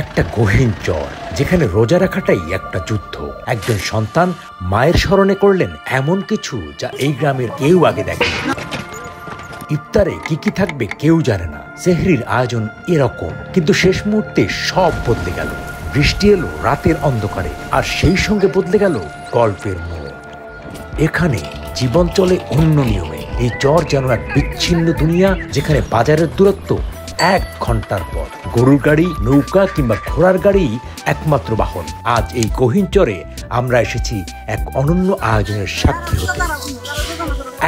একটা গহীন চর, যেখানে রোজা রাখাটাই একটা যুদ্ধ। একজন সন্তান মায়ের স্মরণে করলেন এমন কিছু যা এই গ্রামের কেউ আগে দেখেনি। ইফতারে কি কি থাকবে কেউ জানে না। সেহরির আয়োজন এরকম, কিন্তু শেষ মুহূর্তে সব বদলে গেল। বৃষ্টি এলো রাতের অন্ধকারে, আর সেই সঙ্গে বদলে গেল গল্পের মোড়। এখানে জীবন চলে অন্য নিয়মে। এই চর যেন এক বিচ্ছিন্ন দুনিয়া, যেখানে বাজারের দূরত্ব 1 ঘন্টার পর। গরুর গাড়ি, নৌকা কিংবা ঘোড়ার গাড়ি একমাত্র বাহন। আজ এই গহীন চরে আমরা এসেছি এক অনন্য আয়োজনের সাক্ষী হতে।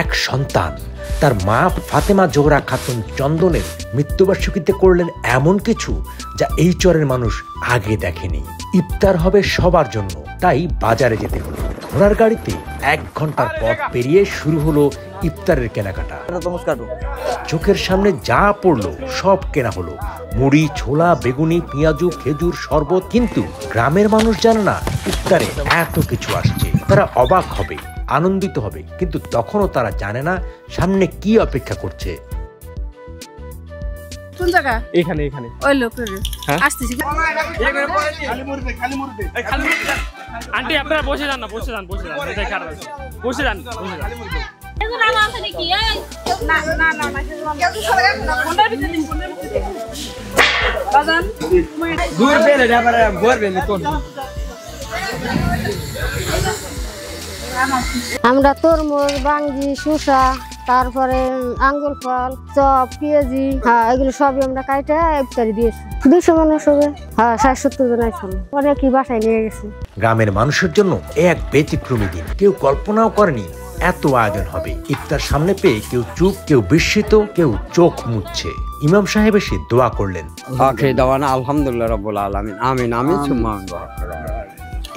এক সন্তান তার মা ফাতেমা জোহরা খাতুন চন্দনের মৃত্যুবার্ষিকীতে করলেন এমন কিছু যা এই চরের মানুষ আগে দেখেনি। ইফতার হবে সবার জন্য, তাই বাজারে যেতে হলো। ঘোড়ার গাড়িতে 1 ঘন্টার পথ পেরিয়ে শুরু হলো ইফতারের কেনাকাটা। চোখের সামনে যা পড়লো সব কেনা হলো। মুড়ি, ছোলা, বেগুনি, পেঁয়াজু, খেজুর, শরবত। কিন্তু গ্রামের মানুষ জানে না ইফতারে এত কিছু আসছে। তারা অবাক হবে, আনন্দিত হবে, কিন্তু তখনও তারা জানে না সামনে কি অপেক্ষা করছে। কোন জায়গা? এখানে এখানে ওই লোকের আসতেছি। আন্টি আপনারা বসে যান না, বসে যান, বসে যান, এটাই খারাপ আছে। বসে যান, বসে যান। এগুলো নাম আছে নাকি? না না না না, কোনটার ভিতরে দিন, কোনটার ভিতরে দিন বাজান দূর বেলে যাবারে বলবেন কোন। আমরা তরমুজ, বাঙ্গি, শসা, তারপরে আঙ্গুর ফল, চপ, পেঁয়াজি, এগুলো সবই আমরা কাইটা ইফতারি দিয়েছি। 200 মানুষ হবে। 60-70 জন আসল, অনেকই বাসায় নিয়ে গেছে। গ্রামের মানুষের জন্য এক ব্যতিক্রমী দিন। কেউ কল্পনাও করেনি এত আয়োজন হবে। ইফতার সামনে পেয়ে কেউ চুপ, কেউ বিস্মিত, কেউ চোখ মুছছে। ইমাম সাহেব এসে দোয়া করলেন। আলহামদুলিল্লাহ রাব্বুল আলামিন, আমিন আমিন সুম্মা আমিন।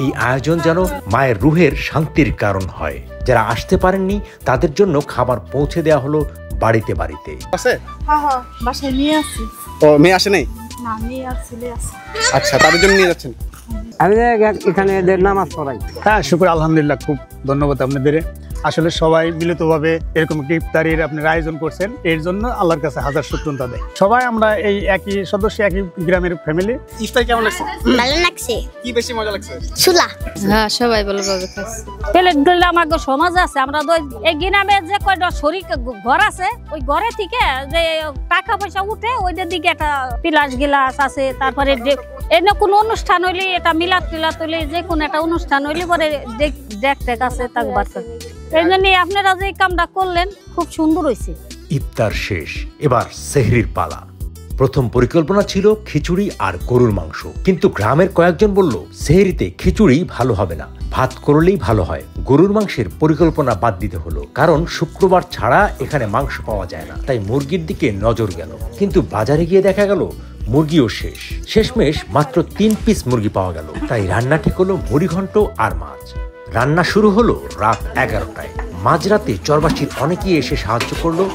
এই আয়োজন যেন মায়ের রুহের শান্তির কারণ হয়। যারা আসতে পারেননি তাদের জন্য খাবার পৌঁছে দেওয়া হলো বাড়িতে বাড়িতে। বাসায় নিয়ে আসছি। ও মেয়ে আসে নাই? না, নিয়ে আসছি। আচ্ছা, তাদের জন্য নিয়ে যাচ্ছেন? আমি এখানে নামাজ পড়াই। হ্যাঁ, শুকর আলহামদুলিল্লাহ, খুব ধন্যবাদ আপনাদের। আসলে সবাই মিলিতভাবে এরকম একটি ইফতারির আপনারা আয়োজন করছেন, এর জন্য আল্লাহর কাছে হাজার শুকরিয়া দেয়। সবাই আমরা এই একই সদস্য, একই গ্রামের ফ্যামিলি। ইফতার কেমন লাগছে? ভালো লাগছে। কি বেশি মজা লাগছে? সুলা। হ্যাঁ, সবাই ভালোভাবে খাচ্ছে। প্লেটগুলো আমাকে সমাজ আছে। আমরা এই গ্রামে যে কয়টা শরীর ঘর আছে, ওই ঘরে থেকে যে টাকা পয়সা উঠে ওইটার দিকে একটা পিলাস গিলাস আছে। তারপরে এনে কোনো অনুষ্ঠান হইলে, এটা মিলাদ টিলাদ হইলে, যে কোনো একটা অনুষ্ঠান হইলে পরে দেখতে আছে তাকে বাচ্চা। এই জন্য আপনারা যে কামটা করলেন খুব সুন্দর হয়েছে। ইফতার শেষ, এবার সেহরির পালা। প্রথম পরিকল্পনা ছিল খিচুড়ি আর গরুর মাংস, কিন্তু গ্রামের কয়েকজন বলল সেহরিতে খিচুড়ি ভালো হবে না, ভাত করলেই ভালো হয়। গরুর মাংসের পরিকল্পনা বাদ দিতে হলো, কারণ শুক্রবার ছাড়া এখানে মাংস পাওয়া যায় না। তাই মুরগির দিকে নজর গেল, কিন্তু বাজারে গিয়ে দেখা গেল মুরগিও শেষ। শেষমেশ মাত্র 3 পিস মুরগি পাওয়া গেল। তাই রান্না ঠিক হলো মুড়িঘণ্ট আর মাছ। রান্না শুরু হলো রাত 11টায়। মাঝরাতে চরবাসীর অনেকেই এসে সাহায্য করলো।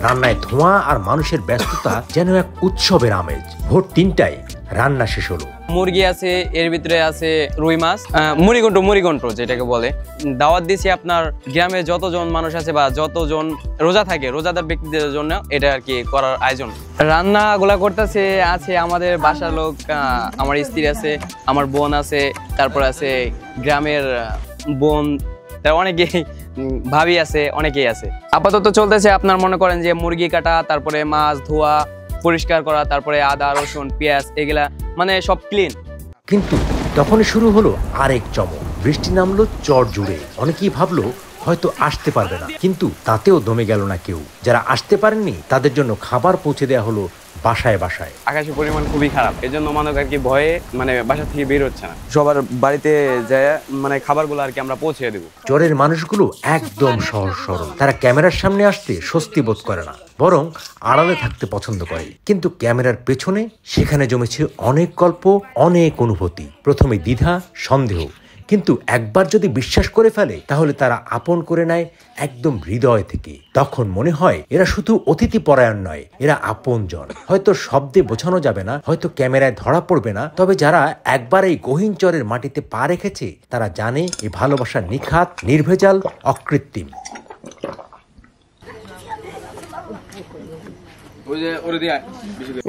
রান্নায় ধোঁয়া আর মানুষের ব্যস্ততা যেন এক উৎসবের আমেজ। ভোর 3টায় রান্না শেষ হলো। মুরগি আছে, এর ভিতরে আছে রুই মাছ, মুড়িঘণ্ট যেটাকে বলে। দাওয়াত দিয়েছি আপনার গ্রামে যতজন মানুষ আছে বা যতজন রোজা থাকে, রোজাদার ব্যক্তিদের জন্য এটা আর কি করার আয়োজন। রান্নাগুলা করতেছে আছে আমাদের বাসার লোক, আমার স্ত্রী আছে, আমার বোন আছে, তারপর আছে গ্রামের বোন, অনেকেই ভাবি আছে, অনেকেই আছে। আপাতত চলতেছে আপনার মনে করেন যে মুরগি কাটা, তারপরে মাছ ধোয়া, পরিষ্কার করা, তারপরে আদা রসুন পেঁয়াজ এগুলা মানে সব ক্লিন। কিন্তু তখনই শুরু হলো আরেক চমক। বৃষ্টি নামলো চর জুড়ে। অনেকেই ভাবলো হয়তো আসতে পারবে না, কিন্তু তাতেও দমে গেল না কেউ। যারা আসতে পারেননি তাদের জন্য খাবার পৌঁছে দেওয়া হলো বাসায় বাসায়। আকাশের পরিমাণ খুবই খারাপ, এজন্য মানুষ আর কি ভয়ে মানে বাসা থেকে বের হচ্ছে না। সবার বাড়িতে যায় মানে খাবারগুলো আর কি আমরা পৌঁছে দেব। চরের মানুষগুলো একদম সহজ সরল। তারা ক্যামেরার সামনে আসতে স্বস্তি বোধ করে না, বরং আড়ালে থাকতে পছন্দ করে। কিন্তু ক্যামেরার পেছনে সেখানে জমেছে অনেক গল্প, অনেক অনুভূতি। প্রথমে দ্বিধা, সন্দেহ, কিন্তু একবার যদি বিশ্বাস করে ফেলে তাহলে তারা আপন করে নেয় একদম হৃদয় থেকে। তখন মনে হয় এরা শুধু অতিথি পরায়ণ নয়, এরা আপনজন। হয়তো শব্দে বোঝানো যাবে না, হয়তো ক্যামেরায় ধরা পড়বে না, তবে যারা একবার এই গহীন চরের মাটিতে পা রেখেছে তারা জানে এই ভালোবাসা নিখাত, নির্ভেজাল, অকৃত্রিম।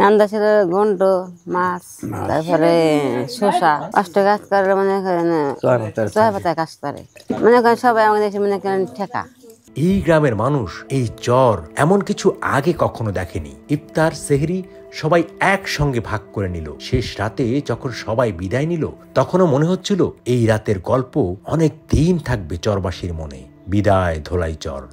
রান্না ছিল ঘন্ট মাছ, তারপরে শসা, 5টা কাজ করে মনে করেন 6 পাতা কাজ করে, মনে করেন সবাই আমাদের দেশে মনে করেন ঠেকা। এই গ্রামের মানুষ এই চর এমন কিছু আগে কখনো দেখেনি। ইফতার সেহরি সবাই একসঙ্গে ভাগ করে নিল। শেষ রাতে যখন সবাই বিদায় নিল তখনও মনে হচ্ছিল এই রাতের গল্প অনেক দিন থাকবে চরবাসীর মনে। বিদায় ধোলাই চর।